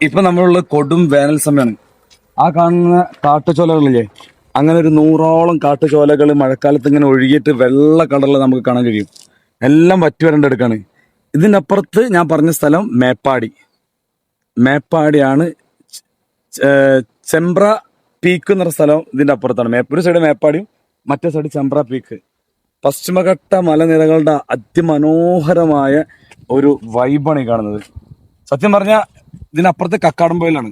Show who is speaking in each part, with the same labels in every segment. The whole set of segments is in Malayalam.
Speaker 1: ഇപ്പൊ നമ്മളുള്ള കൊടും വേനൽ സമയമാണ്. ആ കാണുന്ന കാട്ടുചോലകളില്ലേ, അങ്ങനെ ഒരു 100ഓളം കാട്ടുചോലകൾ മഴക്കാലത്ത് ഇങ്ങനെ ഒഴുകിയിട്ട് വെള്ള കളറിൽ നമുക്ക് കാണാൻ കഴിയും. എല്ലാം വറ്റി വരണ്ടെടുക്കാണ്. ഇതിനപ്പുറത്ത് ഞാൻ പറഞ്ഞ സ്ഥലം മേപ്പാടി. മേപ്പാടിയാണ്. ചെമ്പ്ര പീക്ക് എന്നൊരു സ്ഥലം ഇതിന്റെ അപ്പുറത്താണ്. ഒരു സൈഡ് മേപ്പാടിയും മറ്റേ സൈഡ് ചെമ്പ്ര പീക്ക്. പശ്ചിമഘട്ട മലനിരകളുടെ അതിമനോഹരമായ ഒരു വൈബാണ് ഈ കാണുന്നത്. സത്യം പറഞ്ഞാൽ ഇതിനപ്പുറത്ത് കക്കാടംപൊയിലാണ്.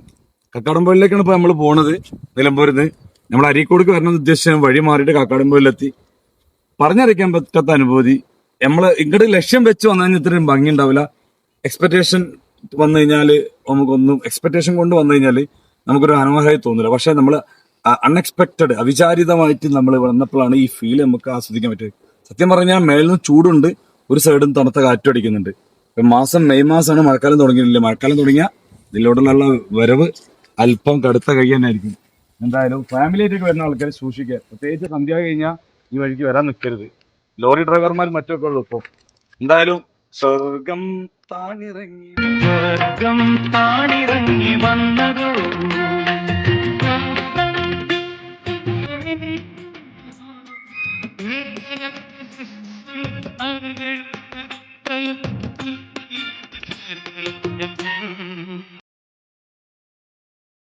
Speaker 1: കക്കാടംപൊയിലേക്കാണ് ഇപ്പൊ നമ്മൾ പോണത്. നിലമ്പൂരിന്ന് നമ്മൾ അരീക്കോടിക്ക് വരണമെന്ന് ഉദ്ദേശിച്ച വഴി മാറിയിട്ട് കക്കാടംപൊയിലെത്തി. പറഞ്ഞറിയിക്കാൻ പറ്റാത്ത അനുഭൂതി. നമ്മള് ഇങ്ങോട്ട് ലക്ഷ്യം വെച്ച് വന്നു കഴിഞ്ഞാൽ ഇത്രയും ഭംഗി ഉണ്ടാവില്ല. എക്സ്പെക്ടേഷൻ വന്നു കഴിഞ്ഞാൽ നമുക്കൊന്നും, എക്സ്പെക്ടേഷൻ കൊണ്ട് വന്നു കഴിഞ്ഞാൽ നമുക്കൊരു മനോഹരമായി തോന്നില്ല. പക്ഷെ നമ്മൾ അൺഎക്സ്പെക്ടഡ്, അവിചാരിതമായിട്ട് നമ്മൾ വന്നപ്പോഴാണ് ഈ ഫീൽ നമുക്ക് ആസ്വദിക്കാൻ പറ്റിയത്. സത്യം പറഞ്ഞാൽ മേലിൽ നിന്ന് ചൂടുണ്ട്, ഒരു സൈഡും തണുത്ത കാറ്റും അടിക്കുന്നുണ്ട്. മെയ് മാസമാണ്, മഴക്കാലം തുടങ്ങിയിട്ടില്ല. മഴക്കാലം തുടങ്ങിയാൽ ഇതിലോട്ടുള്ള വരവ് അല്പം കടുത്ത കൈ തന്നെ ആയിരിക്കും. എന്തായാലും ഫാമിലി ആയിട്ടൊക്കെ വരുന്ന ആൾക്കാരെ സൂക്ഷിക്കുക. പ്രത്യേകിച്ച് സന്ധ്യ കഴിഞ്ഞാൽ ഈ വഴിക്ക് വരാൻ നിൽക്കരുത്. ലോറി ഡ്രൈവർമാർ മറ്റൊക്കെ ഉള്ളു ഇപ്പൊ. എന്തായാലും സ്വർഗം താണിറങ്ങി സ്വർഗം താണിറങ്ങി വന്നതോ